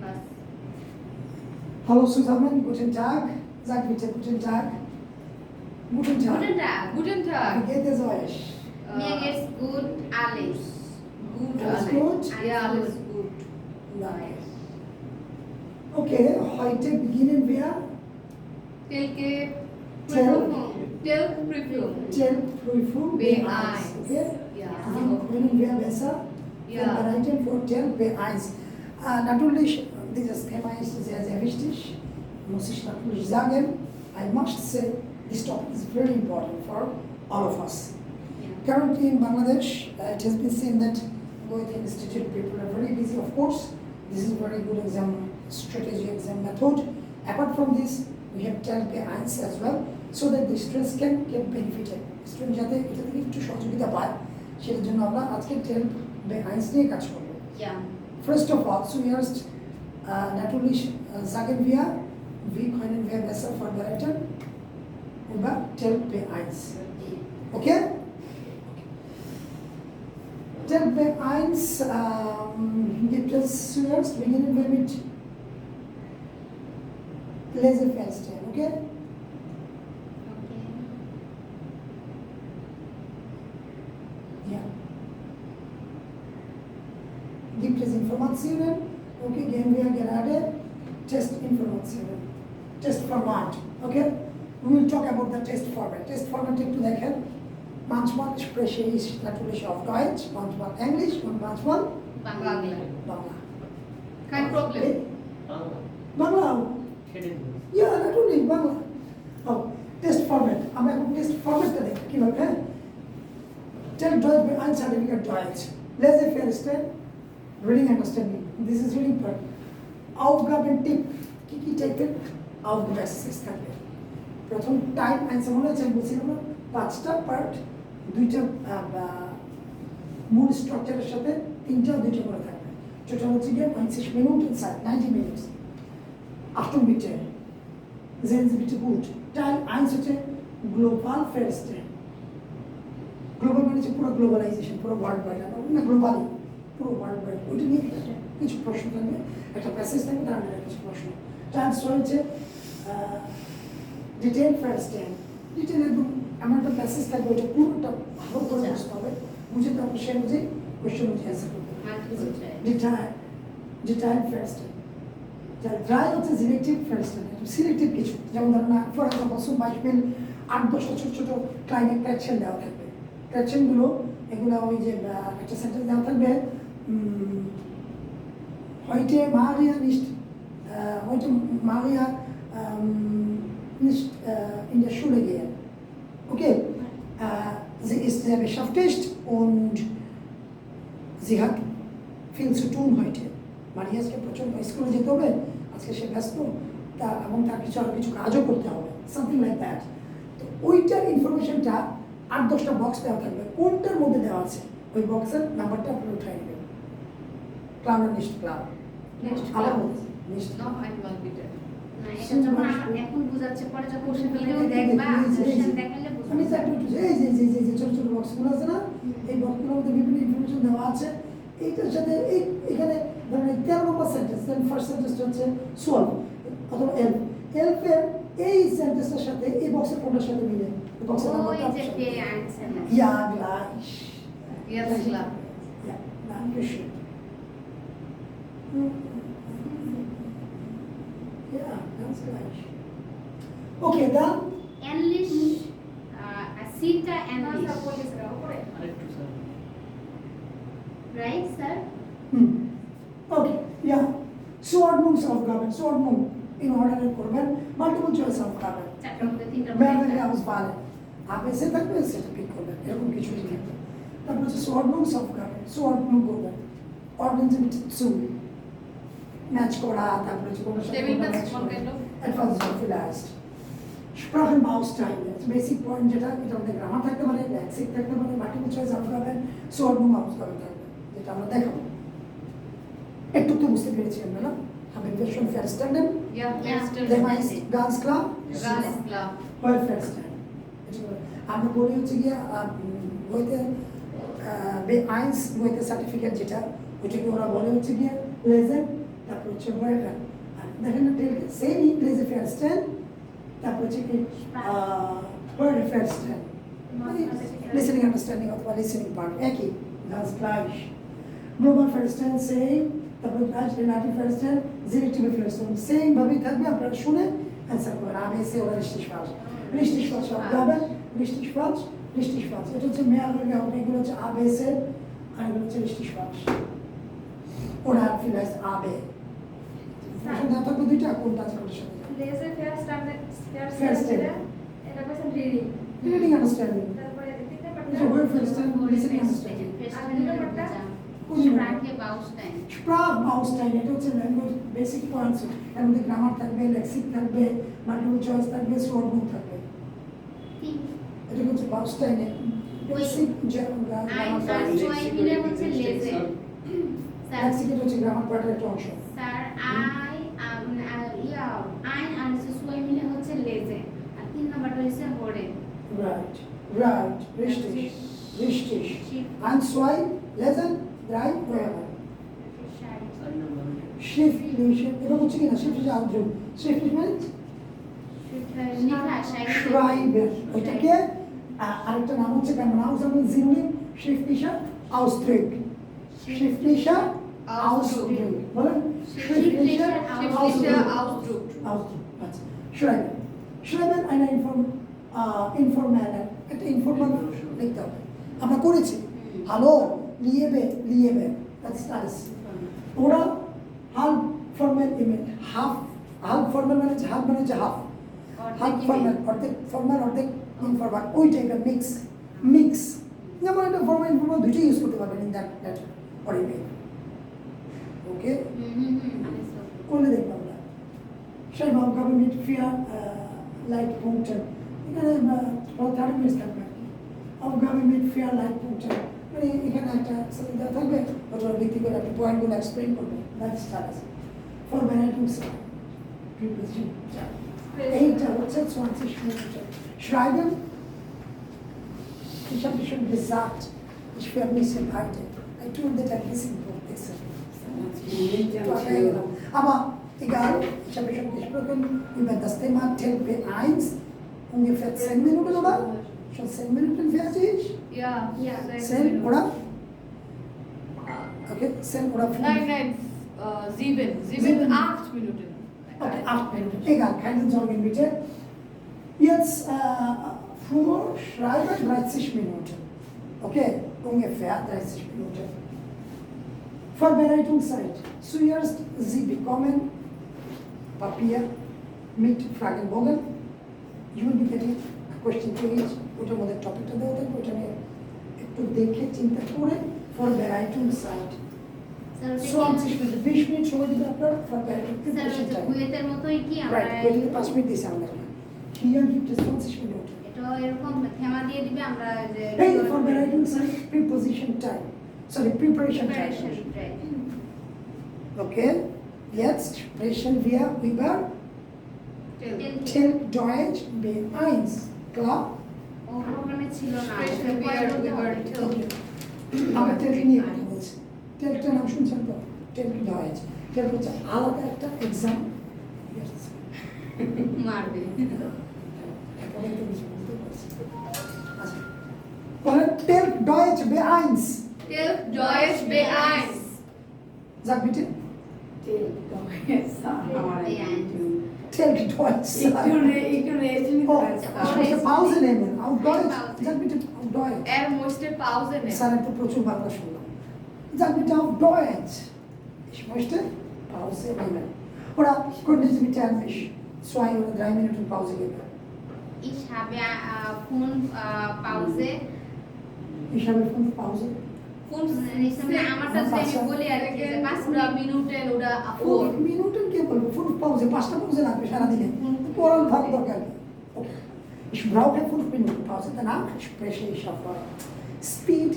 was. Hallo zusammen, guten Tag. Sagt bitte guten Tag. Guten Tag. Guten Tag. Guten Wie Tag. geht es euch? Mir geht's gut, alles. Gut, Alles alles. gut? Ja, alles gut. Nice. Okay, heute beginnen wir Tilke Tel- Prüfung. Prüfung B1. Okay? Ja. Wie können wir besser Ja. vorbereiten für Tel B1? Natürlich, dieses Thema ist sehr, sehr wichtig. Muss ich natürlich sagen. I must say, this topic is very important for all of us. Currently in Bangladesh, it has been seen that Goethe Institute people are very busy, of course. This is a very good exam strategy, exam method. Apart from this, we have TEL B1 as well, so that the students can get benefited. Student যাতে এটা থেকে একটু সহযোগিতা পায়, সেটার জন্য আমরা আজকে TEL B1 নিয়ে কাজ করব। Ja. First of all, zuerst natürlich sagen wie können wir besser vorbereiten über TEL B1. Okay? TEL B1 gibt es zuerst, beginnen wir mit Lesefenster, okay? Okay. Ja. Gibt es Informationen? Okay, gehen wir gerade Testinformationen. Testformat, okay? We will talk about the test format. Test format একটু দেখেন manchmal spreche ich natürlich auf Deutsch, manchmal Englisch und manchmal Bangla. Bangla. Kein Problem. Bangla? Ja, natürlich, Bangla. Oh, Test format. আমরা এখন test ফরম্যাটটা দেখি কিভাবে, হ্যাঁ? Tell Deutsch by ein Certificate Deutsch. Laissez-faire, reading understanding. This is really important. Aufgaben-Tipp. কি টাইপের output access থাকবে? প্রথম time answer মনে আছে বলছিলাম না, 5টা পার্ট, 2টা মূল স্ট্রাকচারের সাথে 3টা 2টা করে থাকবে। টোটাল হচ্ছে গিয়ে 90 Minuten Zeit, 90 Minuten. Achtung bitte, sehen Sie bitte gut. Teil 1 হচ্ছে গ্লোবাল ফার্স্টে। গ্লোবাল মানে হচ্ছে পুরো গ্লোবালাইজেশন, পুরো ওয়ার্ল্ড ওয়াইড, না গ্লোবালি পুরো ওয়ার্ল্ড ওয়াইড। ওইটা নিয়ে কিছু প্রশ্ন থাকবে, একটা প্যাসেজ থাকবে, তার আন্ডারে কিছু প্রশ্ন। চান্স হচ্ছে ডিটেল ফার্স্ট হ্যান্ড, ডিটেল একদম এমন একটা প্যাসেজ থাকবে, ওইটা পুরোটা ভালো করে বুঝতে হবে, বুঝে তারপর সে অনুযায়ী কোয়েশ্চেন অনুযায়ী অ্যান্সার করতে হবে। ডিটেল ফার্স্ট হ্যান্ড, ড্রাই হচ্ছে সিলেক্টিভ ফার্স্ট হ্যান্ড, সিলেক্টিভ কিছু, যেমন ধরুন ফর এক্সাম্পল 22 মিল 8-10টা ছোটো ছোটো ক্লাইমেট ক্র্যাকশন দেওয়া থাকবে। ক্র্যাকশনগুলো এগুলো ওই যে একটা সেন্টেন্স দেওয়া থাকবে, heute Maria nicht in der Schule gehen. Okay, sie ist sehr beschäftigt und sie hat viel zu tun heute. Maria আজকে প্রচন্ড স্কুলে যেতে হবে, আজকে সে ব্যস্ত, এবং তার কিছু আরো কিছু কাজও করতে হবে, সামথিং লাইক দ্যাট। তো ওইটার ইনফরমেশনটা 8-10টা বক্স দেওয়া থাকবে, কোনটার মধ্যে দেওয়া আছে ওই বক্সের নাম্বারটা আপনি উঠাই নেবেন। Klar oder nicht klar? Nicht Aber klar. nicht. Noch einmal bitte. না, এটা যখন এখন বুঝাচ্ছে, পরে যখন ভিডিও দেখবা, দেখালে আমি বুঝবে। এই যে ছোট ছোট বক্সগুলো আছে না, এই বক্সগুলোর মধ্যে বিভিন্ন ইনফরমেশন দেওয়া আছে। এইটার সাথে এখানে ধরেন 13 নম্বর সেন্টেন্স, দেন ফার্স্ট সেন্টেন্সটা হচ্ছে সোয়াল অথবা এলফের এই সেন্টেন্সটার সাথে এই বক্সের কোনটার সাথে মিলে, এই বক্সের ওই নাম্বারটা যে B1 Ja, gleich. Jetzt klar. Ja, danke schön. Ja, ganz gleich. Okay, dann English, Asita English. Right, sir? Okay, yeah. Zuordnungsaufgaben, Zuordnung in Order করবেন, multiple choice aufgaben. চারটার মধ্যে তিনটা Mehrere Auswahl. ABC থাকবে, সেটা পিক করবেন, এরকম কিছুই থাকবে। তারপর হচ্ছে Zuordnungsaufgaben, Zuordnung করবেন, Ordnen Sie bitte zu. Match করা, তারপরে হচ্ছে কোনটার সাথে কোনটা ম্যাচ করা, etwas so vielleicht. Sprachenbausteine, basic point যেটা, এটা আমাদের গ্রামার থাকতে পারে, লেক্সিক থাকতে পারে, মাল্টিপল চয়েস aufgaben, Zuordnungsaufgaben থাকবে, যেটা আমরা দেখাবো। একটু তো বুঝতে পেরেছি আমরা, না? Haben wir schon verstanden? Ja, verstanden. Der meist ganz klar? Ganz klar. Well verstanden. আমরা বলি হচ্ছে গিয়ে বইতে B1 বইতে সার্টিফিকেট যেটা, ওইটাকে ওরা বলে হচ্ছে গিয়ে লেজেন্ড, তারপর হচ্ছে ওয়েটার, আর দেখেন না টেল সেম ইংরেজি ফার্স্ট টেন্স, তারপর হচ্ছে কি ওয়ার্ড ফার্স্ট টেন্স, মানে লিসেনিং আন্ডারস্ট্যান্ডিং অথবা লিসেনিং পার্ট একই, গাছ class global first tense same, তারপর গাছ রিলেটিভ ফার্স্ট টেন্স জিরেটিভ ফার্স্ট টেন্স সেম ভাবেই থাকবে, আপনারা শুনে অ্যান্সার করবেন। ABC oder richtig falsch, richtig falsch Aufgabe, richtig falsch, richtig falsch, এটা হচ্ছে মেয়াদের হবে, এগুলো হচ্ছে ABC আর এগুলো হচ্ছে richtig falsch oder vielleicht AB, না থাকবে দুইটা, কোনটা আছে কোনটার সাথে লেজে ফেয়ার স্ট্যান্ডার্ড First step. এটা কোশ্চেন রিডিং, রিডিং আন্ডারস্ট্যান্ডিং, তারপরে তিনটা so word first time listening understanding, Sprache Baustein. Sprachbaustein, এটা হচ্ছে ল্যাঙ্গুয়েজ বেসিক পয়েন্টস, এর মধ্যে গ্রামার থাকবে, লেক্সিক থাকবে, মাল্টিপল চয়েস থাকবে, শর্ট বুক থাকবে, এটা হচ্ছে বাউস্টাইনে basic grammar Ein part, und zwei মিলে হচ্ছে লেজে। স্যার লেক্সিক এটা হচ্ছে গ্রামার পার্টের একটা অংশ। স্যার ein আর zwei মিলে হচ্ছে লেজে, আর 3 নাম্বারটা হচ্ছে হরে। Right, right, richtig, richtig. Schiff. 1, 2, lesen, 3, hören. Schriftlich, এটা হচ্ছে কি না, schriftlich Ausdruck. Schriftlich মানে লেখা schreiben. ওইটাকে আরেকটা নাম হচ্ছে কেমন নাম হচ্ছে আমাদের synonym schriftlicher Ausdruck. Schriftlicher Ausdruck. বলেন schriftlicher Ausdruck. Ausdruck. আচ্ছা, schreiben. Schreiben eine informelle, একটা informal লিখতে হবে। আমরা করেছি hallo, liebe, das ist alles. Oder halb formal email, halb formal মানে হচ্ছে half, halb formal, অর্ধেক formal, অর্ধেক informal, ওই টাইপের mix, যেমন এটা formal informal দুটোই ইউজ করতে পারবেন in that letter or email, okay? করলে দেখবো আমরা সেই Aufgabe mit 4 Leitpunkten, এখানে 30 মিনিট থাকবে আর কি। Aufgabe mit 4 Leitpunkten, মানে এখানে একটা সাথে দেওয়া থাকবে, ওটার ভিত্তি করে আপনি পয়েন্টগুলো এক্সপ্লেইন করবেন, দ্যাটস স্টাটাস Vorbereitungszeit, Preposition, এইটা হচ্ছে 20 Minuten schreiben. Ich habe schon gesagt, ich vermisse heute, I told that I'm missing aber egal, ich habe schon gesprochen über das Thema TEL B1, ungefähr 10 Minuten, oder? Schon 10 Minuten fertig? Ja, Ja. 10, oder? Okay, 10 oder 5? Nein, 7, Sieben. 8 Minuten. Okay, 8 Minuten. Egal, keine Sorgen bitte. Jetzt vorschreiben 30 Minuten. Okay, ungefähr 30 Minuten. Vorbereitungszeit. Zuerst Sie bekommen Papier mit Fragenbogen. You will be getting a question to each. ওটার মধ্যে টপিকটা দেওয়া থাকবে, ওটা নিয়ে একটু দেখে চিন্তা করে Vorbereitungszeit. 20 Minuten, 20 Minuten সময় দিতে আপনার Vorbereitung Preparation time. কুয়েতের মতোই কি আমরা Right, কুয়েতে 5 মিনিট দিয়েছে আমাদের। Hier gibt es 20 Minuten. এটা এরকম থেমা দিয়ে দিবে, আমরা যে Hey, Vorbereitungszeit, Preposition time. Sorry, Preparation preparation, time. right. Okay, jetzt sprechen wir über TEL Deutsch B1. Klar? ও প্রোগ্রামে ছিল না, Sprechen ওটা পরে wir বলতে über হবে। TEL. আমরা টেল নিয়ে কথা বলছি। টেলটার নাম শুনছেন তো? টেল ডয়েজ। টেল হচ্ছে আলাদা একটা এক্সাম। মারবে। এখন একটু বেশি বুঝতে পারছি। আচ্ছা। বলেন টেল ডয়েজ B1। TEL Deutsch B1. Sag bitte. এই আইন। Tel Deutsch. Oh, ich möchte Pause nehmen. Auf Deutsch. Sag bitte auf Deutsch. Er musste Pause nehmen. Sara তো প্রচুর বাংলা শুনলাম। Sag bitte auf Deutsch. Ich möchte Pause nehmen. Oder können Sie bitte an mich 2 oder 3 Minuten Pause geben? Ich habe Pause. Ich habe 5 Pause. আমারটা যদি আমি বলি আর কি, যে 5 Oder Minuten oder 5 4. Minuten কে বলবো? 5 Pause, 5টা Pause লাগবে সারাদিনে। পড়ার ভালো দরকার নেই। Okay. Ich brauche 5 Minuten Pause. Danach spreche ich auf Speed.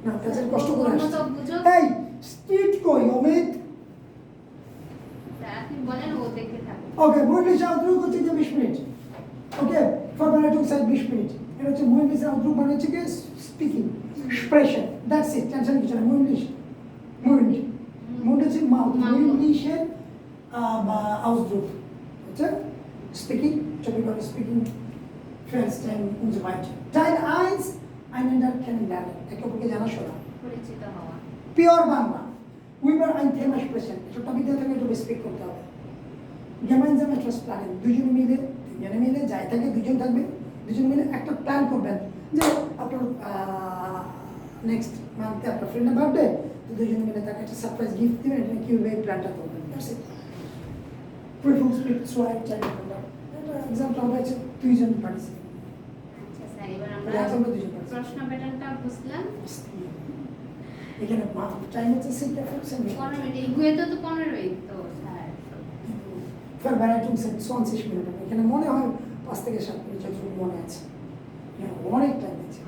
না, তাদের কষ্ট করে আসছে। তো বুঝো। এই, Speed কই, অমিত? আপনি বলেন, ও দেখে থাকো। Okay, mündliche Ausdruck হচ্ছে কি 20 মিনিট। Okay, Vorbereitungszeit 20 minute. এটা হচ্ছে mündliche Ausdruck মানে হচ্ছে কি speaking, sprechen. That's it. Tension কিছু না, mündlich. Mund হচ্ছে মাউথ, Mouth. mündliche বা Ausdruck. Bitte? Speaking, topic of speaking, FaceTime und so weiter. Teil 1, einander kennenlernen. একে অপরকে জানাশোনা। পরিচিত হওয়া। Pure Bangla. উইবার ein Thema sprechen. এটা টপিক দিয়ে থেকে একটু স্পিক করতে হবে। gemeinsam etwas planen. দুজন মিলে, তিনজনে মিলে, যাই থাকে দুজন থাকবে। দুজন মিলে একটা প্ল্যান করবেন। যে আপনার নেক্সট মান্থে আপনার ফ্রেন্ডের বার্থডে, তো দুজন মিলে তাকে একটা সারপ্রাইজ গিফট দিবেন, এটা কিভাবে প্ল্যানটা করবেন। That's it. Prüfung spielt zwei Teile. এটা এক্সাম্পল হবে হচ্ছে দুইজন পার্টিসিপেন্ট। আচ্ছা স্যার, এবার আমরা এটা এক্সাম্পল দুইজন পার্টিসিপেন্ট। প্রশ্ন প্যাটার্নটা বুঝলাম। এখানে টাইম হচ্ছে 6 মিনিট। 15 মিনিট, এই গুয়েতে তো 15ই তো স্যার। Vorbereitung sind 20 Minuten. এখানে মনে হয় 5 থেকে 7 মিনিট যতটুকু মনে আছে। অনেক টাইম আছে।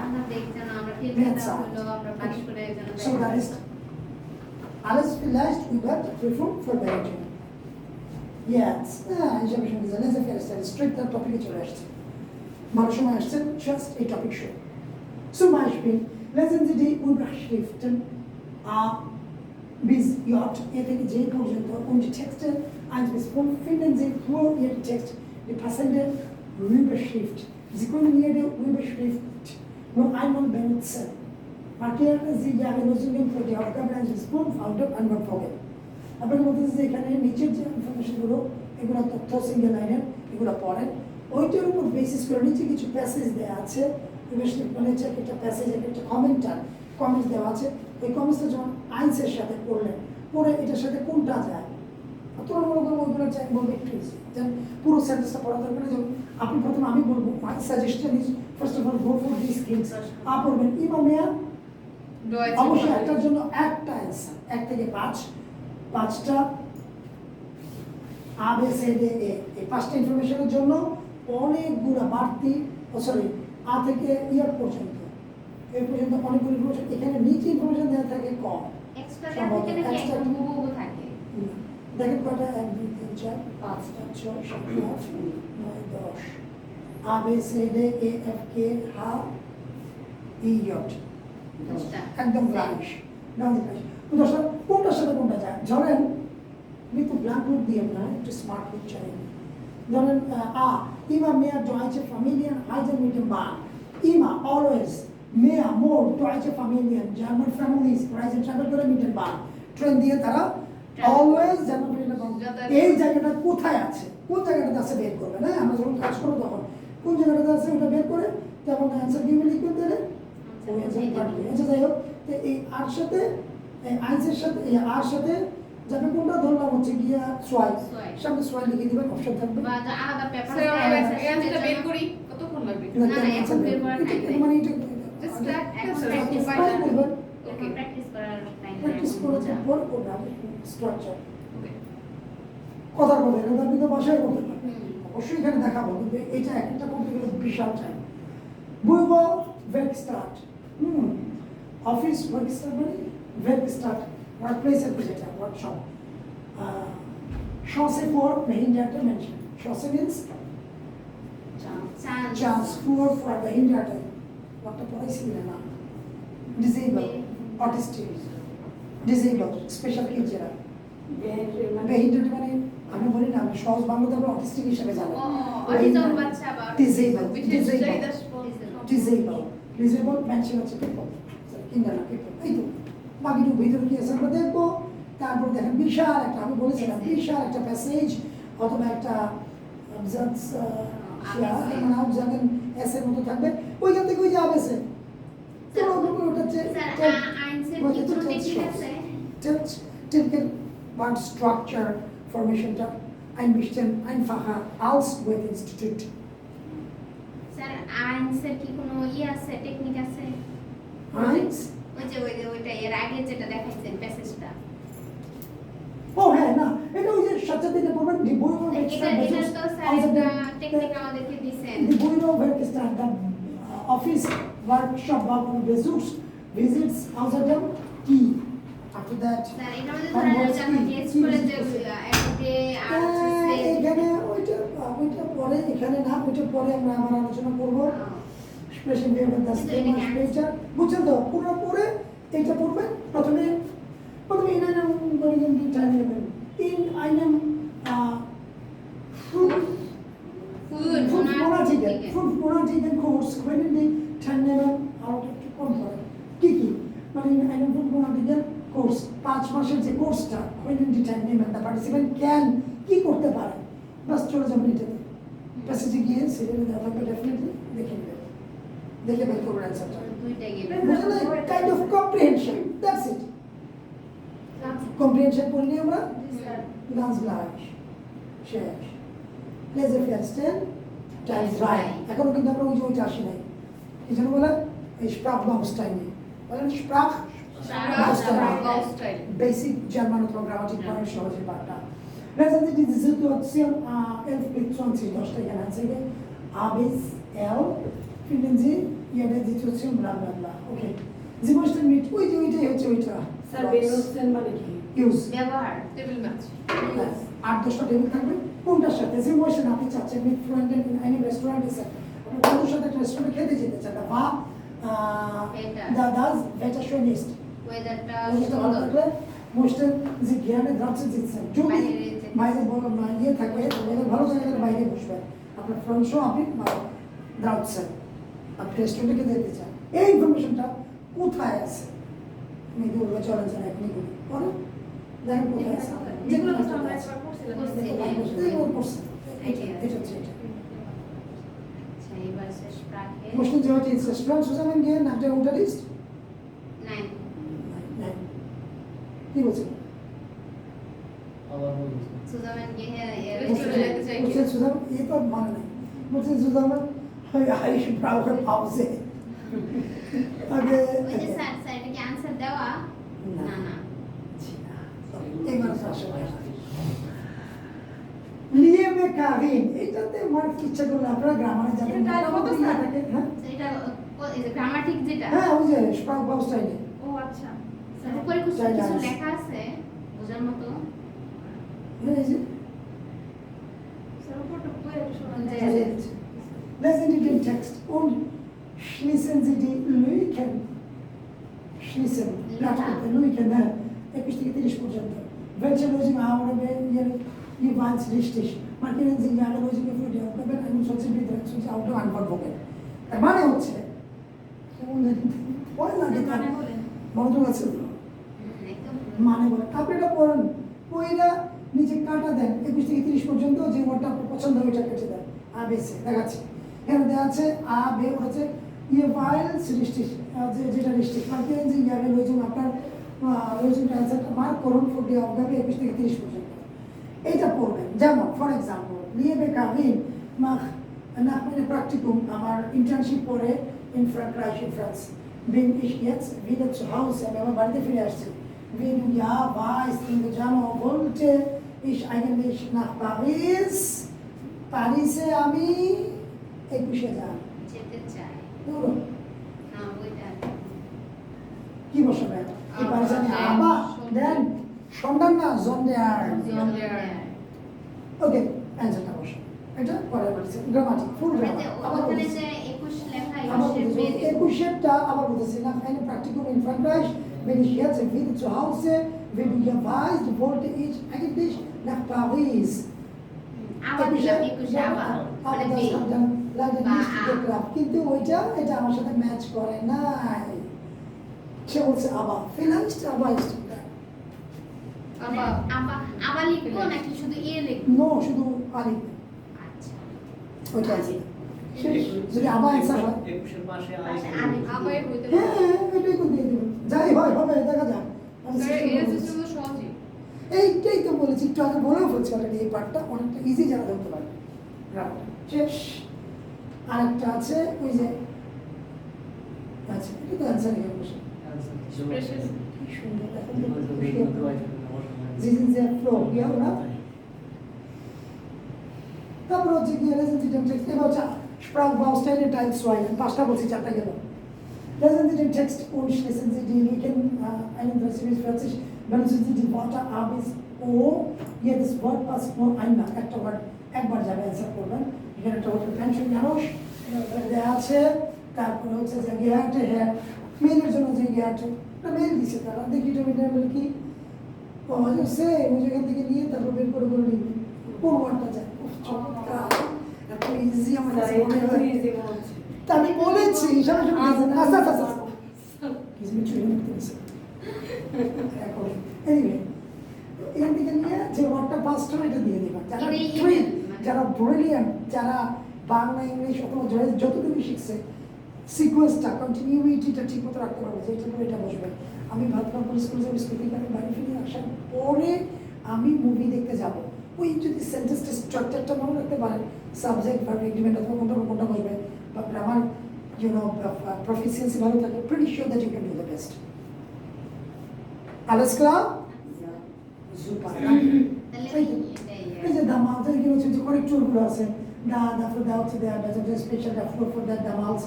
আমরা দেখছেন, আমরা ঠিক Mehr কথা Zeit. হলো, আমরা পাস করে যেন So, da ist alles vielleicht über die Prüfung Vorbereitung. Jetzt, ich habe schon gesagt, laissez-faire ist ein strikter Topic চলে আসছে। মানুষ সময় আসছে just a topic show. Zum Beispiel, lesen Sie die Überschriften A bis J, E থেকে J পর্যন্ত und die Texte 1 bis 5 finden Sie vor Ihrem Text die passende Überschrift. Sie können jede Überschrift nur einmal benutzen. Markieren Sie Ihre Lösungen für die Aufgabe 1 bis 5 auf der Antwortfolge. আপনার মধ্যে যে এখানে নিচের যে ইনফরমেশনগুলো, এগুলো তথ্য সিঙ্গেল লাইনের, এগুলো পড়েন। ওইটার উপর বেসিস করে নিচে কিছু প্যাসেজ দেওয়া আছে, মানে হচ্ছে একটা প্যাসেজ, একটা কমেন্টস দেওয়া আছে। ওই কমেন্টসটা যখন আইনসের সাথে পড়লেন, পড়ে এটার সাথে কোনটা যায়, তুলনামূলক ওইগুলো চাই বলবো একটু ইজি। যেন পুরো সেন্টেন্সটা পড়া দরকার নেই। যেমন আপনি প্রথমে আমি বলবো, মাই suggestion is first of all go for this things. পড়বেন ইমামিয়া, অবশ্যই একটার জন্য একটা অ্যান্সার, 1 থেকে 5টা ABCDE, এই 5টা ইনফরমেশনের জন্য অনেকগুলো বাড়তি, আ থেকে ইয়ার পর্যন্ত, এই পর্যন্ত অনেকগুলো ইনফরমেশন। এখানে নিচে ইনফরমেশন দেওয়া থাকে কম। এক্সট্রা দেওয়া থাকে নাকি একদম হুবহু থাকে? দেখেন কয়টা, 1 2 3 4 5 6 7 8 9 10 ABCDEFG HIJ, একদম ব্লাঙ্ক। দশটা কোনটার সাথে কোনটা যায়, ধরেন আমি তো ব্ল্যাঙ্ক লুক দিয়ে না, একটু স্মার্ট লুক চাই। ধরেন immer mehr deutsche Familien reisen mit dem Bahn. Immer, always, mehr, more deutsche Familien, German families reisen travel করে mit dem Bahn. ট্রেন দিয়ে তারা অলওয়েজ জার্মান ফ্যামিলি। এই জায়গাটা কোথায় আছে, কোন জায়গাটাতে আছে বের করবে না, আমরা যখন কাজ করবো তখন কোন জায়গাটাতে আছে ওটা বের করে তেমন অ্যান্সার গিভে লিখবে দিলে ওই অ্যান্সার পাঠিয়ে। আচ্ছা যাই হোক, তো এই আর সাথে আইসের সাথে এই আর সাথে যাবে কোনটা, ধরলাম হচ্ছে গিয়া সোয়াই, সামনে সোয়াই লিখে দিবেন, অপশন থাকবে। বা আলাদা পেপার স্যার আমরা অ্যান্সারটা বের করি, কতক্ষণ লাগবে? না, এখন বের করার টাইম নেই। মানে এটা জাস্ট প্র্যাকটিস করার টাইম নেই। প্র্যাকটিস করে পর করবে আমি স্ট্রাকচার ওকে। কথার কথা, এটা আপনি তো বাসায় করতে পারবেন, অবশ্যই এখানে দেখাবো, কিন্তু এটা একটা করতে গেলে বিশাল টাইম। বুঝবো ওয়ার্কস্টার্ট, অফিস ওয়ার্কস্টার্ট মানে ওয়ার্কস্টার্ট, ওয়ার্কপ্লেসের যেটা workshop. Chance für behinderte Menschen. Chance means chance for behinderte. What পড়াইছি না, disabled, autistic, disabled, special kids যারা। behinderte মানে আমি বলি না, আমি সহজ বাংলাতে আমরা অটিস্টিক হিসেবে জানি। অটিজম বাচ্চা বা disabled, বিশেষ disabled মানুষ হচ্ছে people, কিন্ডার people। এই তো বাকিটুকু ভিতরে কি আছে আমরা দেখবো। তারপর দেখেন বিশাল একটা, আমি বলেছিলাম বিশাল একটা প্যাসেজ অথবা একটা এসের মতো থাকবে, ওইখান থেকে ওই যে আবেছে typical word structure formationটা ein bisschen einfacher als Goethe-Institut. Sir আইনসের কি কোনো আছে, টেকনিক আছে? Eins? ওইটা এর আগে যেটা দেখাইছেন প্যাসেজটা। ও হ্যাঁ, না এটা ওই যে সাতটা পড়বেন দি বইরো এটা তো স্যার একটা টেকনিক আমাদেরকে দিবেন। দি বইরো ওয়ার্কস্টার্ট দা অফিস ওয়ার্কশপ বা বেসুস ভিজিটস আউটসাইড কি after that স্যার এটা আমাদের ধরে আমরা গেস করে যে একটে আর এখানে ওইটা পরে, এখানে না ওইটা পরে আমরা আবার আলোচনা করব। স্পেশাল বিহেভিয়ার দা স্পেচার বুঝছেন তো, পুরো পরে এটা পড়বেন। প্রথমে in einem fünfmonatigen Kurs können die Teilnehmer auch kommen. কি মানে einem fünfmonatigen Kurs 5 মাসের যে কোর্সটা können die Teilnehmer the participant can কি করতে পারে বাস চলে যাবেন এটাতে প্যাসেজে গিয়ে সিরিয়াল দেওয়া থাকবে ডেফিনেটলি দেখে নেবেন দেখে বের করবেন অ্যান্সারটা দুইটা game kind of comprehension that's it comprehension করলে আমরা ganz gleich শেষ laissez faire stellen times right এখনো কিন্তু আমরা ওইটা আসি নাই এই জন্য বলে এই Sprachbausteine বলেন Sprachbausteine. Basic German und Grammatik bei সহজে পাঠটা Letztendlich diese Situation 11 bis 20 da steht eine Anzeige A bis L finden Sie jede Situation bla bla bla okay Sie möchten mit ওইটা স্যার বেরোচ্ছেন মানে কি use ব্যবহার table match 8-10টা table থাকবে কোনটার সাথে যে motion আপনি চাচ্ছেন mit Freunden in einem Restaurant ist আপনি বন্ধুর সাথে একটা রেস্টুরেন্টে খেতে যেতে চান বা das Wetter schön ist ওয়েদারটা ওইটা ভালো থাকলে মোশন যে জ্ঞানে draußen sitzen যদি বাইরে বড় ইয়ে থাকে তাহলে ভালো জায়গায় বাইরে বসবেন আপনার ফ্রেন্ড শো আপনি draußen আপনি রেস্টুরেন্টে খেতে যেতে চান এই ইনফরমেশনটা কোথায় আছে আমি বলবো চলেন স্যার এখনই বলি পরে দেখেন কোথায় আছে যেগুলো তো আমরা একবার করছিলাম আচ্ছা এবার শেষ প্রাকে Möchten Sie heute ins Restaurant zusammengehen nach der Unterricht? Nine Nein. কি বলছেন? zusammen gehen Möchten Sie zusammen? ये तो माने नहीं. Möchten Sie zusammen? Ja, ich brauche Pause. ওই যে স্যার এটা কি आंसर দেওয়া না না এবার আসলে लिए में काविन এটাতে মার্ক ইচ্ছা করলে আপনারা গ্রামারে যাবেন এটা কত স্যার? হ্যাঁ এটা এই যে গ্রামাটিক যেটা হ্যাঁ ওই যে Sprachbausteine ও আচ্ছা স্যার উপরে কিছু কিছু লেখা আছে বোঝার মতো এই যে স্যার উপরটা পুরো একটু শোনা যে যায় Lesen Sie den Text und schließen Sie die Lücken. Schließen. Lücken, ne? 21 থেকে 30 পর্যন্ত. Welche Lösung haben wir jeweils richtig? Markieren Sie Ihre Lösung für die Aufgabe 21 bis 23 Auto Antwortbogen. Der মানে হচ্ছে ভয় লাগে তার মানে বলেন মনোযোগ আছে একদম মানে বলে আপনি এটা পড়েন পড়া নিচে কাটা দেন 21 থেকে 30 পর্যন্ত যে ওয়ার্ডটা আপনার পছন্দ হবে এটা কেটে দেন A B C দেখাচ্ছি এখানে দেওয়া আছে A B হচ্ছে jeweils richtig যেটা richtig মার্কিং যে ইয়ারে লজিং আপনার লজিংটা অ্যান্সারটা মার্ক করুন ফর দি aufgabe 21 থেকে 30 পর্যন্ত এইটা পড়বেন যেমন for example liebe Karin nach meinem Praktikum আমার ইন্টার্নশিপ পরে in Frankreich in France bin ich jetzt wieder zu Hause আমি আমার বাড়িতে ফিরে আসছি wie du ja weißt im Januar wollte ich eigentlich nach Paris Parisে আমি 21 যাব যেতে চাই পুরো না ওইটা কি বসাবে এই পারিসে আমি আবা দেন সন্ধান না জন্ডার ওকে অ্যানসারটা বসে এটা পরে বলছি গ্রামাটিক ফুল গ্রামার আবার ওখানে বলছি যে 21 লেখা আবার 21 বলছি এর 21টা আবার বলছি nach einem Praktikum in Frankreich bin ich jetzt wieder zu Hause wenn du ja weißt wollte ich eigentlich nach Paris আবার দিলাম 21 আবার মানে বে লাগে নিশ্চিত দেখলাম কিন্তু ওইটা এটা আমার সাথে ম্যাচ করে নাই সে বলছে আবার ফিনান্স আবার আবার লিখবো নাকি শুধু এ লিখবো নো শুধু আলি আচ্ছা ওইটা আছে যদি আবার অ্যান্সার হয় আবার হইতে হ্যাঁ পারে এটাই তো দিয়ে দেবো যাই হয় হবে দেখা যাক আমি স্যার চেষ্টা এর করবো। সিস্টেম তো সহজই এইটাই তো বলেছি একটু আগে বলেও ফেলছি অলরেডি এই পার্টটা অনেকটা ইজি জানা ধরতে পারে শেষ আরেকটা আছে ওই যে আচ্ছা এটা তো অ্যান্সার এখানে বসে এক্সপ্রেশন কি সুন্দর এখন তো খুশি হতো Sie sind sehr froh, ja, oder? তারপর হচ্ছে কি লেসেন সিস্টেম টেক্সট এবার হচ্ছে Sprachbausteine Teil 2 পাঁচটা বলছি চারটা গেল Lesen Sie den Text und schließen Sie die Lücken 31 bis 40 benutzen Sie die Wörter A bis O jedes Wort passt nur einmal একটা ওয়ার্ড একবার যাবে অ্যান্সার করবেন এখানে একটা হচ্ছে পেনশন জানোস দেওয়া আছে তারপরে হচ্ছে যে গিয়াটে হ্যাঁ মেয়েদের জন্য যে গিয়াটে একটা মেল দিছে তারা দেখি এটা মেয়েদের বলে কি ও সে ওই জায়গা থেকে নিয়ে তারপর বের করে ইজি আমার কাছে মনে হয় তা আমি বলেছি আচ্ছা কিছু চুরি করতেছে এখন এনিওয়ে এখান থেকে নিয়ে যে ওয়ার্ডটা ফার্স্ট হয় এটা দিয়ে দিবা যারা এটাই ট্রেন মানে- যারা ব্রিলিয়ান্ট যারা বাংলা ইংলিশ অথবা যতটুকু শিখছে সিকোয়েন্সটা কন্টিনিউইটিটা ঠিক মতো রাখতে পারবে যে এটা বসবে আমি ভাবলাম স্কুল যাবো স্কুল থেকে আমি বাড়ি ফিরে আসার পরে আমি মুভি দেখতে যাব ওই যদি সেন্টেন্সটা স্ট্রাকচারটা মনে রাখতে পারেন সাবজেক্ট ভার্ব এগ্রিমেন্ট অথবা কোনটা বসবে বা গ্রামার প্রফিসিয়েন্সি ভালো থাকে pretty sure that you can do the best Alles klar? Super. তাহলে এই যে দামাল যেটা কি হচ্ছে যে করেক্টরগুলো আছে তারপরে দেওয়া হচ্ছে the special floor for that দামালস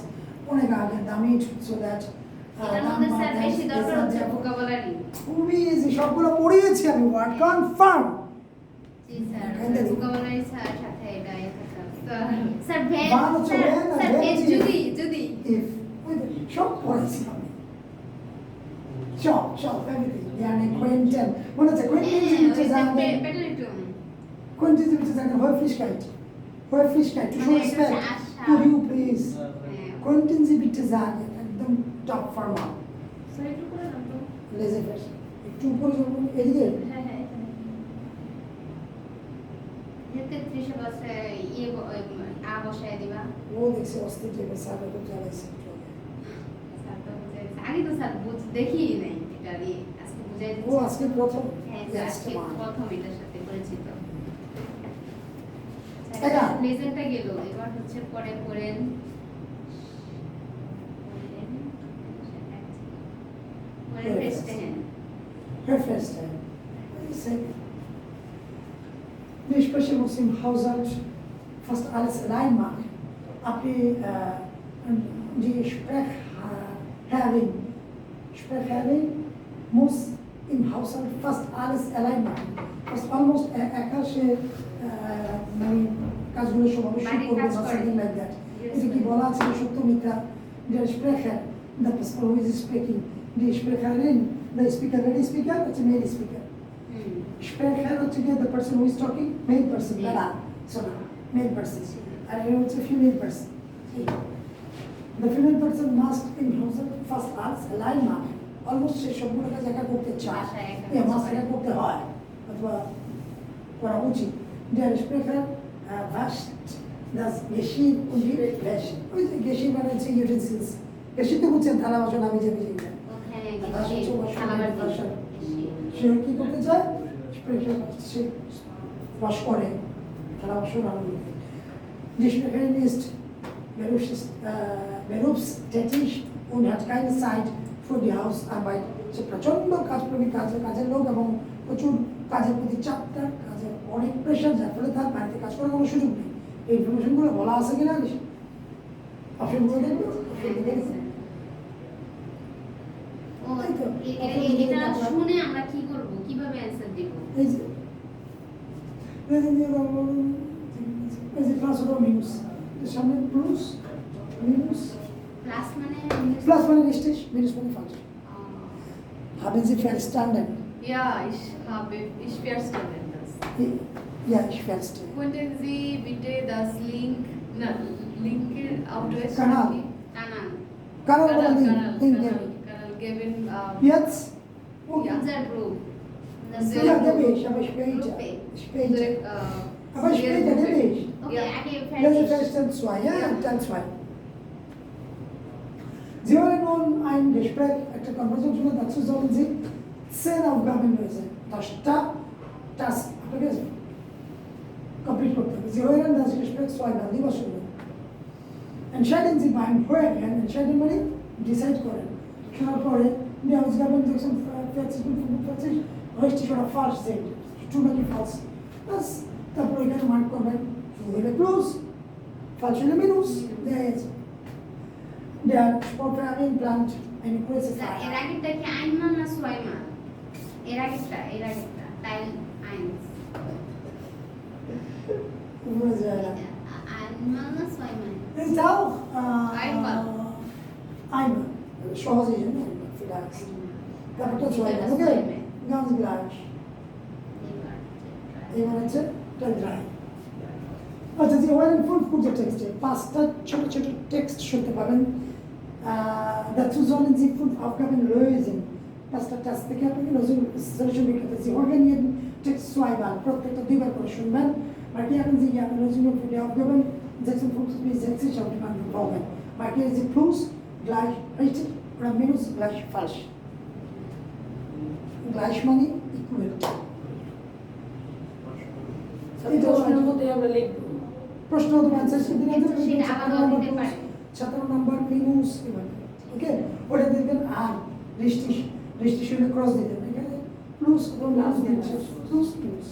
অনেক আগে দামিট সো দ্যাট এটার মধ্যে স্যার বেশি দরকার হচ্ছে ভোকাবুলারি খুবই ইজি সবগুলো পড়িয়েছি আমি ওয়ার্ড কনফার্ম জি স্যার ভোকাবুলারি স্যার সাথে এটা স্যার বান হচ্ছে ভ্যান আর স্যার ভ্যান যদি ইফ সব পড়াইছি আমি সব এভরিথিং yani Quentin মনে হচ্ছে Quentin হচ্ছে জানবে Quentin হচ্ছে জানবে Höflichkeit to show respect could you please Quentin Sie bitte sagen একদম টপ ফর্মা স্যার একটু করে দাও তো লেজে ফেস একটু উপরে যাবো এদিকে হ্যাঁ হ্যাঁ এখানে যেতে 30 বছরে আ বসায় দিবা ও দেখছে অস্থির যে সারা তো চালাইছে স্যার তো বুঝাইছে আগে তো স্যার দেখি নাই এটা দিয়ে আজকে বুঝাই ও আজকে প্রথম হ্যাঁ Yes, আজকে come on. প্রথম এটার সাথে পরিচিত এটা? লেজেন্ডটা গেল এবার হচ্ছে পরে পড়েন পরে ফেস্টেন Höflichkeit wir sprechen uns im Haushalt fast alles allein machen আপনি die Sprechherrin muss im Haushalt fast alles allein machen fast almost একা সে মানে কাজগুলো সব অবশ্যই বাড়ির করবে কাজ বা করে। something like that এটা কি বলা আছে সত্য মিথ্যা der Sprecher the person who is speaking die Sprecherin the speaker lady speaker it's a male speaker Sprecher হচ্ছে কি the person who is talking male person Male. না sorry male person and it's a female person the female person must in household first alles allein machen almost সে সবগুলো কাজ একা করতে চায় বাসায় একা এ কাজ মাস করে। একা করতে হয় অথবা করা উচিত der Sprecher wascht das Geschirr und die Wäsche ওই যে Geschirr মানে হচ্ছে utensils Geschirr তো বুঝছেন থালা বাসন আমি যে বুঝি ওখানে সে গেছি কি করতে চায় সে ওয়াশ করে থালা বাসন আমি Die Sprecherin ist berufstätig und hat keine Zeit für die Hausarbeit. সে প্রচন্ড কাজপ্রেমী কাজের লোক এবং প্রচুর কাজের প্রতি চাপটা কাজের অনেক প্রেশার যার ফলে তার বাড়িতে কাজ করার কোনো সুযোগ নেই এই ইনফরমেশনগুলো বলা আছে কিনা অপশনগুলো দেখবে ও এটা শুনে আমরা কি করব কিভাবে অ্যানসার দেব এই যে এই যে প্লাস অথবা মিনুস সামনে প্লাস মিনুস প্লাস মানে প্লাস মানে richtig minus মানে falsch haben Sie verstanden Ja, ich verstehe das. ja ich verstehe Könnten Sie bitte das Link auf Deutsch Kanal. টানা Kanal oder Link Link Kanal geben. jetzt Ja. unser Group ja gebe ich aber später später aber später gebe ich ওকে Ja. আগে Lese ফেরত Vers dann 2 ja dann 2 Sie wollen nun ein Gespräch, eine Konversation, dazu sollen Sie 10 Aufgaben lösen. Das komplett gut. Sie hören das Gespräch zweimal, lieber Schüler. Entscheiden Sie beim Hören, entscheiden Sie, decide করেন। শোনার পরে die Ausgaben 46 und 45 richtig oder falsch sind. True oder false. Das, তারপর এখানে mark করবেন, true হলে plus, falsch হলে minus, der jetzt. Der Sportverein plant eine große এর Feier. আগেরটা কি আইনমান না সুলাইমান এর আগেরটা টাইল আইনস আইনমান না Sulaiman Das ist auch Einmal. Einmal. Chance ist immer vielleicht. Kapitel 2. Okay, ganz gleich. Immer jetzt Teil 3. আচ্ছা যে ওয়ান ফুল ফুড টেক্সটে 5টা ছোট ছোট টেক্সট শুনতে পাবেন dazu sollen Sie 5 Aufgaben lösen. 5টা টাস্ক থেকে আপনি সলিউশন বের করতে Sie organisieren Text zweimal, প্রত্যেকটা দুইবার করে শুনবেন। Markieren Sie Ihre Lösungen für die Aufgaben 56 bis 60 auf dem anderen Bogen. Markieren Sie Plus gleich richtig oder Minus gleich falsch. Gleich মানে equal. প্রশ্নের মধ্যে আমরা লিখবো। প্রশ্ন তো অ্যানসার শিট দিলে Answer sheet আলাদাও দিতে পারে। 17 নম্বর মিনুস এভাবে ওকে ওটা দেখবেন আর richtig richtig শুনে ক্রস দিতে হবে এখানে প্লাস এবং মাইনাস দিতে প্লাস প্লাস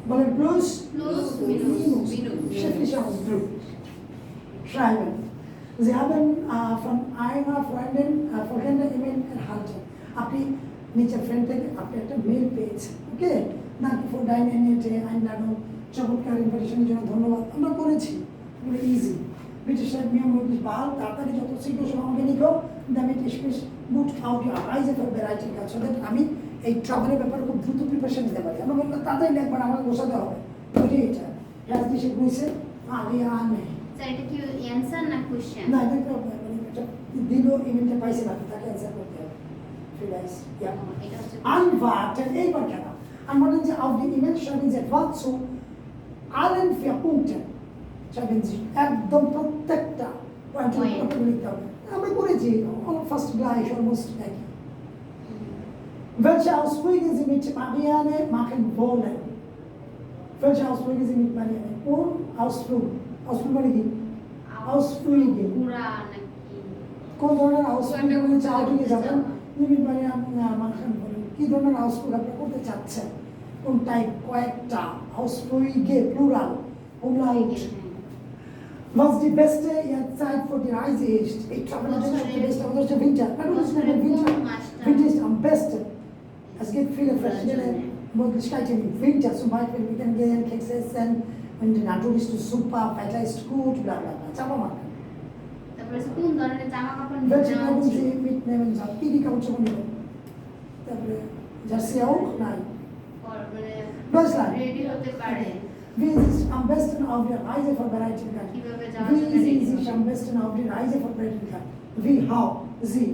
বলেন plus Plus, minus schriftlich ausdrücken schreiben Sie haben von einer Freundin folgende E-Mail erhalten আপনি নিচে ফ্রেন্ড থেকে আপনি একটা মেইল পেয়েছেন ওকে Danke für deine nette Einladung চমৎকার ইনভাইটেশনের জন্য ধন্যবাদ আমরা করেছি পুরো easy bitte schreibt mir möglichst bald তাড়াতাড়ি যত শীঘ্র সম্ভব আমাকে লিখো damit ich mich gut auf die Reise vorbereiten kann so that আমি এই ট্রাভেলের ব্যাপারে খুব দ্রুত প্রিপারেশন নিতে পারি আমরা বললাম তাড়াতাড়ি লিখবেন আমাকে বসাতে হবে বুঝি এটা herzliche Grüße Ariane স্যার এটা কি অ্যানসার না কোশ্চেন? না এটা এটা দিল ইমেলটা পাইছে না তাকে অ্যানসার করতে হবে vielleicht ja এটা হচ্ছে antworten এইবার কেন antworten Sie auf die E-Mail schreiben Sie etwa zu allen 4 Punkten schreiben Sie একদম প্রত্যেকটা পয়েন্ট লিখতে হবে আমি করেছি ফার্স্ট গ্লাইশ অলমোস্ট একই Welche Ausflüge Sie mit Marianne machen wollen? Welche Ausflüge Sie mit Marianne? Und Ausflug. Ausflug মানে কি? Ausflüge. পুরা নাকি কোন ধরনের আউটফিট করতে আউটিংয়ে যাবেন তুমি মানে মাখন বলেন কি ধরনের আউটফিট আপনি করতে চাচ্ছেন কোন টাইপ কয়েকটা আউটফিটে plural umlaut was die beste Zeit für die Reise ist ich travel natürlich die beste oder der Winter natürlich ist der Winter Winter ist am besten es gibt viele verschiedene Möglichkeiten im Winter zum Beispiel wir können gehen Kekse essen und die Natur ist super Wetter ist gut bla bla bla schauen wir mal তারপরে কোন ধরনের জামা কাপড় Welche নেওয়া Kleidung উচিত? Sie mitnehmen sollen? Wie die Kautschuk nehmen? Jersey auch? Nein. Deutschland. Ready হতে পারে Wie Sie sich am besten auf die Reise vorbereiten kann. কিভাবে যাওয়ার Wie জন্য Sie ready sich হবে? am besten auf die Reise vorbereiten kann. Wie, how, Sie.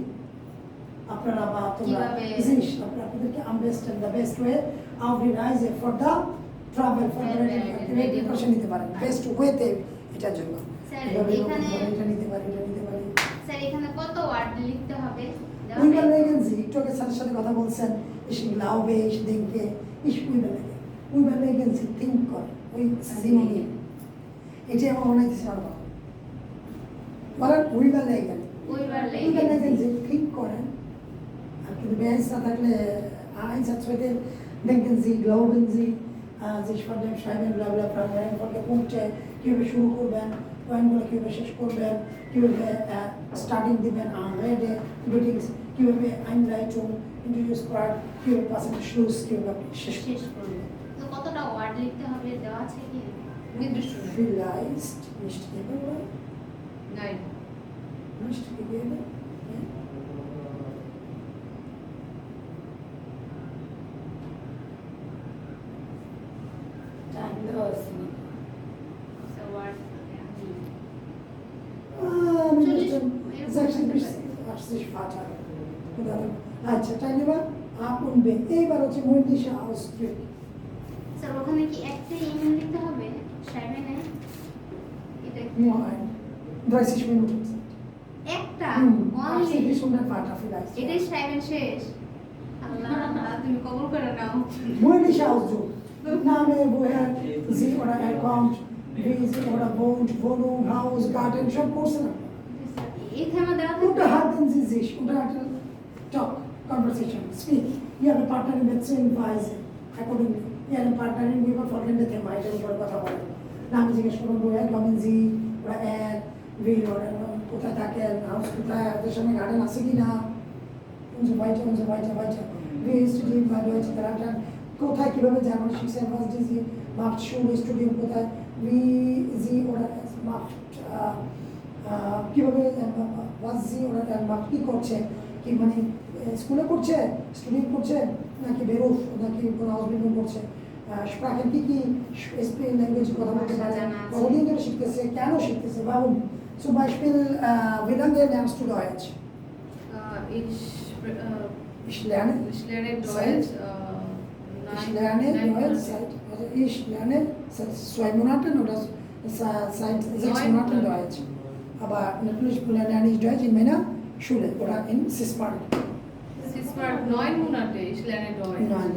আপনারা বা তোমরা কিভাবে? sich আপনাদেরকে am besten the best way auf die Reise for the travel vorbereiten kann. Ready Ready হবে। করে নিতে পারেন best way তে এটার জন্য স্যার, এভাবে এখানে- এটা নিতে পারি এটা নিতে পারি স্যার এখানে কত ওয়ার্ড লিখতে হবে? দেওয়া Überlegen Sie, একটু আগে স্যারের সাথে কথা বলছেন, ich glaube, ich denke, ich überlege. Überlegen Sie, think করেন, ওই সিনোনিম। এটি আমার মনে হচ্ছে আর বলেন überlegen। Überlegen Sie, think করেন। আর কিন্তু বেআইন না থাকলে Einsatz heute denken Sie, glauben Sie, sich von dem Schreiben bla bla bla Reihenfolge Punkte কিভাবে শুরু করবেন পয়েন্টগুলো কীভাবে শেষ করবেন কীভাবে স্টার্টিং দিবেন আনরেডে গ্রিটিংস কীভাবে আইনলাইটুম ইন্ট্রোডিউস করার কীভাবে পাশের শ্লুস কীভাবে আপনি শেষ শেষ করবে তো কতটা ওয়ার্ড লিখতে হবে দেওয়া আছে কি? নির্দিষ্ট না। Vielleicht nicht gegeben, Nein. nicht gegeben. Ja. Time দেওয়া আছে না। So word Sechzig bis 80 Vater. আচ্ছা তাই নেবা আপ und B এইবার হচ্ছে মৈত্রীশা Ausdruck স্যার ওখানে কি একটা ইমেল লিখতে হবে সাইমেনে? এটা কি nur ein 30 Minuten একটা 80 অনলি bis 100 Vater vielleicht এটাই সাইমেন শেষ? আল্লাহ তুমি কবুল করে নাও। Möylicher Ausdruck Name, woher sie oder er kommt wie sie oder wohnt Wohnung, Haus, Garten schon kurze এই থেমা দেওয়া থাকবে Unterhalten Sie sich, unterhalten, talk, conversation, speak. Ihre Partnerin beziehungsweise accordingly. Ihre Partnerin über folgende Thema, এটার উপর কথা বলেন। নাম জিজ্ঞেস করুন, woher kommen Sie oder er, wie oder কোথায় থাকেন, হাউস কোথায়, ওদের সঙ্গে গার্ডেন আছে কি না, und so weiter und so weiter, weiter. Wie ist die bei Deutsche Charakter? কোথায় কিভাবে জানো শিখছেন, was die sie macht, Schule, Studium কোথায়, wie sie oder es macht, কিভাবে ওয়াজি ওরা মাঠ কি করছে কি মানে স্কুলে করছে স্টুডেন্ট করছে নাকি বেরোফ নাকি কোনো হাউস বিল্ডিং করছে Sprachen কি স্পেন ল্যাঙ্গুয়েজ কথা বলতে পারে জানা আছে। কতদিন ধরে শিখতেছে কেন শিখতেছে warum zum Beispiel wie lange lernst du Deutsch ich lerne Ich lerne Deutsch. ich lerne Deutsch seit also ich lerne seit 2 Monaten oder seit 6 Monaten Deutsch aber natürlich lerne ich Deutsch in meiner Schule oder in Sismark. Es ist mal 9 Monate, ich lerne Deutsch. Nein,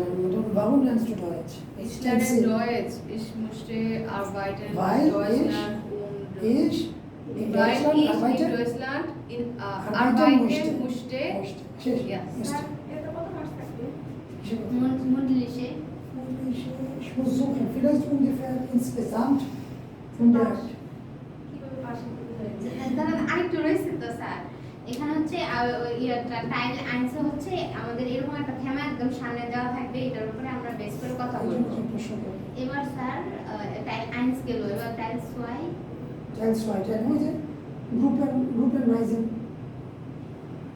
warum lernst du Deutsch? Ich lerne Deutsch. Ich musste arbeiten Weil in Deutschland Ich in weil Deutschland ich arbeite. in Deutschland Arbeiten arbeiten musste. musste. শেষ। Ja. Musste। এটা কত মাস থাকবে? মুন্ডলিশে Ich muss suchen, vielleicht ungefähr insgesamt 100. কিভাবে পাশে হয়েছে? ধরেন আরেকটু রয়েছে তো স্যার এখানে হচ্ছে টাইল আইনসে হচ্ছে আমাদের এরকম একটা থেমা একদম সামনে দেওয়া থাকবে এটার উপরে আমরা বেস করে কথা বলবো এবার স্যার টাইল আইনস গেল এবার টাইল সোয়াই Teil 2, Teil heute, Gruppenreisen.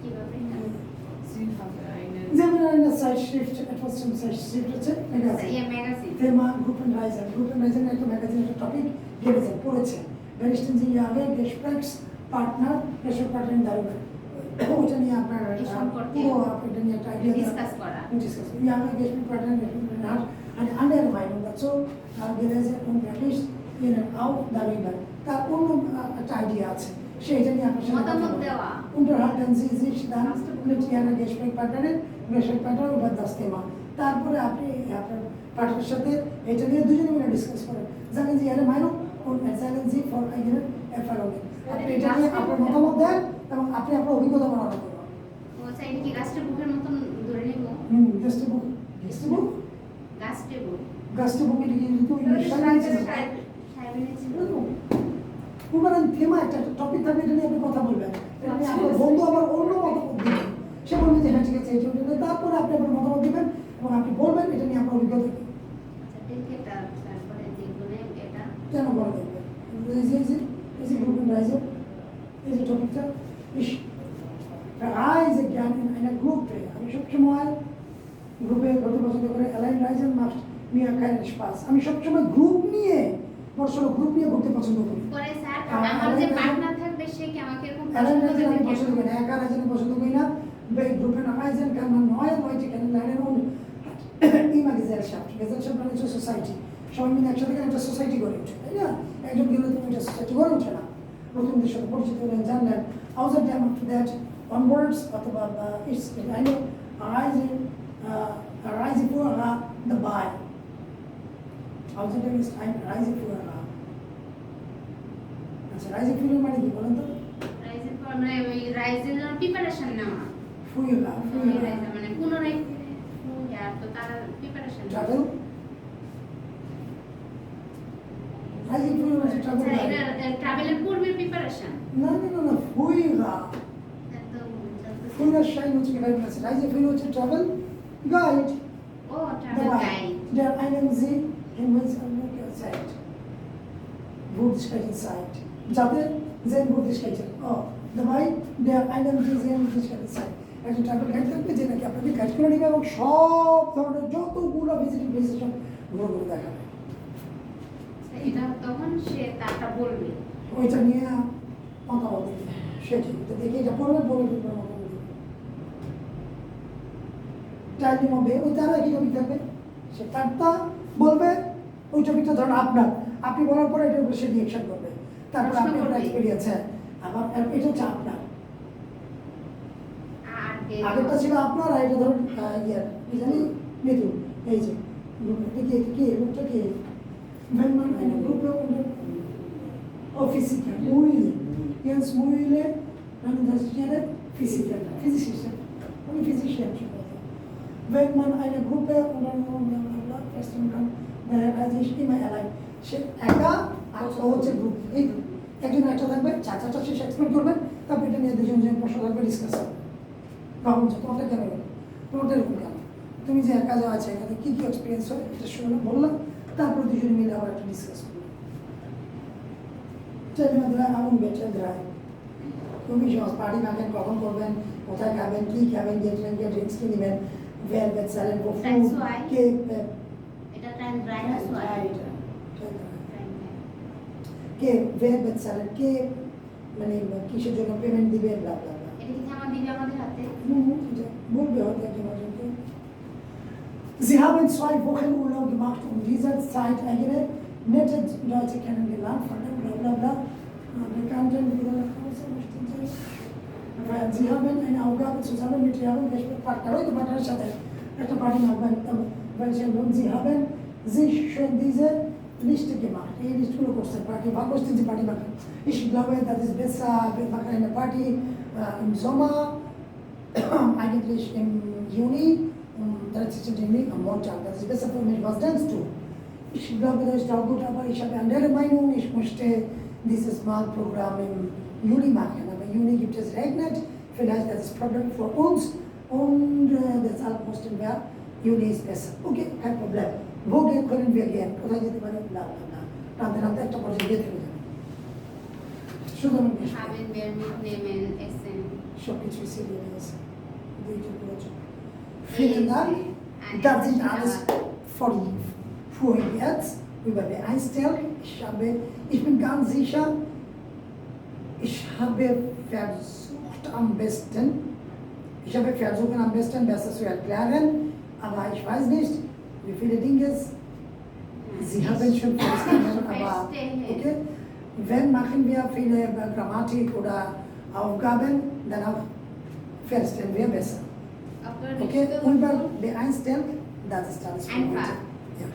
কিভাবে Sie haben einen. Sie haben in einer Zeitschrift, etwas zum Zeitschrift, Magazin. ইয়ে ম্যাগাজিন Thema Gruppenreisen. Gruppenreisen একটা ম্যাগাজিনের টপিক গেলেছেন পড়েছেন ব্যারিস্টার জি আগে Gesprächspartner darüber ওটা নিয়ে আপনার এই সম্পর্কে পুরো এটা নিয়ে একটা আইডিয়া ডিসকাস করা discuss. Wir haben Gesprächspartner hat eine andere Meinung dazu gelesen und berichtet Ihnen auch darüber. তার অন্য একটা আইডিয়া আছে সেটা নিয়ে আপনার সাথে কথা মতামত বলবো। দেওয়া Unterhalten Sie sich dann mit Ihren Gesprächspartner über das Thema. তারপরে আপনি আপনার পার্টনারের সাথে এটা নিয়ে দুজনে মিলে ডিসকাস করেন জানেন যে এর মাইনও und erzählen Sie von eigenen Erfahrungen. আপনি এটা নিয়ে আপনার মতামত দেন এবং আপনি আপনার অভিজ্ঞতা বর্ণনা করুন। ও চাইলে কি গাছটা বুকের মতন ধরে নেব Gästebuch. Gästebuch? গাছটা বুক Gästebuch এটা কি তুমি সাইবেনে ছিল পুরো থেমা একটা টপিক থাকবে এটা নিয়ে আপনি কথা বলবেন এটা নিয়ে আপনার বন্ধু আবার অন্য মতামত দিবেন সে বলবে যে হ্যাঁ ঠিক আছে এই জন্য তারপরে আপনি আপনার মতামত দিবেন এবং আপনি বলবেন এটা নিয়ে আপনার অভিজ্ঞতা কি আচ্ছা ঠিক এটা তারপরে দেখুন এটা কেন বলা দেখবেন এই যে গ্রুপের রাইজে এই যে টপিকটা ich reise gerne in einer Gruppe আমি সবসময় গ্রুপে ঘুরতে পছন্দ করে align Ryzen must mir keinen Spaß আমি সবসময় গ্রুপ নিয়ে বড়সড় গ্রুপ নিয়ে ঘুরতে পছন্দ করি পরে স্যার আমার যে পার্টনার থাকবে সে কি আমাকে এরকম অ্যালাইন প্রশ্ন রাইজেন আমি করবে পছন্দ করি না একা রাইজেন পছন্দ করি না bei Gruppen reisen kann man neue Leute kennenlernen und hat immer Gesellschaft মানে হচ্ছে সোসাইটি সবাই মিলে একসাথে একটা সোসাইটি গড়ে ওঠে তাই না একজন গেলে তুমি একটা সোসাইটি গড়ে ওঠে না নতুনদের সাথে পরিচিত হলেন জানলেন außerdem after that onwards অথবা ist in eine Reiseführer dabei außerdem ist ein Reiseführer আচ্ছা Reiseführer মানে কি বলেন তো রাইজের পর মানে ওই রাইজের জন্য প্রিপারেশন নেওয়া Führer রাইজের মানে পুনরায় আর তো তার প্রিপারেশন travel Reiseführer মানে travel আচ্ছা guide এটা ট্রাভেলের পূর্বে প্রিপারেশন না Führer Führerschein hচ্ছে কি ভাইবেন আছে Reiseführer হচ্ছে travel guide ও travel guide der einen Sie Hinweis zeigt Würdigkeiten zeigt যাতে Sehenswürdigkeiten dabei der einen Sie Sehenswürdigkeiten zeigt একজন ট্রাভেল গাইড থাকবে যে নাকি আপনাকে গাইড করে নেবে এবং সব ধরনের যতগুলো ভিজিটিং প্লেসেস সব ঘুরে ঘুরে দেখাবে এটা তখন সে তারটা বলবে ওইটা নিয়ে মতামত দিবে সেটি তো দেখে এটা পড়বে বলে দিবে মতামত দিবে টাইম হবে ওই তারা কি টপিক থাকবে সে তারটা বলবে ওই টপিকটা ধরুন আপনার আপনি বলার পরে এটার উপর সে রিয়েকশন করবে তারপর প্রশ্ন আপনি আপনার করবে। এক্সপিরিয়েন্স হ্যাঁ আবার এটা হচ্ছে আপনার আর আগেরটা ছিল আপনার আর এটা ধরুন ইয়ার কি জানি মৃত্যু এই যে এটা কি রূপটা কি wenn man eine Gruppe unter Physiker, Jens Muile, dann das wäre Physiker, Physicist, und Physician. Wenn man eine Gruppe unter festlegen kann, dann reise ich immer allein. সে একা আর ও হচ্ছে গ্রুপ এই একজন একটা থাকবে চারটা শেষ এক্সপ্লেন করবেন তারপর এটা নিয়ে দুজন প্রশ্ন থাকবে ডিসকাস হবে ভাবুন যে তোমাদের কেন তোমাদের এরকম কেন তুমি যে একা যাওয়া আছে এখানে কী কী এক্সপিরিয়েন্স হয় এটা শুনে বললাম তারপর দুজনে মিলে আবার একটা ডিসকাস করবো এমন বেটার ড্রাইভ খুবই সহজ পার্টি ভাঙেন কখন করবেন কোথায় খাবেন কী খাবেন গিয়ে ড্রিঙ্কস কি নেবেন ভ্যাল বেচালেন That's why- কে এটা টাইম কে wer bezahlt, কে মানে কিসের জন্য পেমেন্ট দিবে, bla bla bla. এটা কি আমার দিবে আমাদের হাতে? বলবে হয়তো একজন একজনকে। Sie haben 2 Wochen Urlaub gemacht und dieser Zeit einige nette Leute kennengelernt, von der bla bla bla. Bekannten wieder nach Hause möchten Sie. Weil Sie haben eine Aufgabe zusammen mit Ihrem Gesprächspartner oder Partner সাথে একটা party মারবেন, বলছেন Sie haben sich schon diese Liste gemacht. এই লিস্টগুলো করছেন party, ভাগ করছেন যে party machen. Ich glaube, das ist besser, wir machen eine Party im Sommer, eigentlich im Juni, am 30. Juni, am Montag. Das ist besser für mich. Was denkst du? Ich glaube, das ist auch gut, aber ich habe eine andere Meinung. Ich möchte dieses Mal Programm im Juli machen. Aber im Juni gibt es regnet. Vielleicht das ist Problem für uns. Und deshalb mussten wir, Juli ist besser. Okay, kein Problem. Wo können wir gehen? Oder geht man bla bla bla. Dann একটা পর্যায়ে গিয়ে থেকে যাবে। শুধু আমি বেশ Haben wir mitnehmen, essen. সব কিছু সিরিয়াল আছে। দুইটা পুরো Vielen Dank. Das sind alles für jetzt über die Einstellung. Ich bin ganz sicher, ich habe versucht am besten besser zu erklären, aber ich weiß nicht, wie viele Dinge Sie haben schon verstanden, aber okay. Wenn machen wir viele Grammatik oder Aufgaben, dann auch verstehen wir besser. আপনারা Okay, নিশ্চিত über die Einstellung, das ist alles für Einfach. heute. Ja.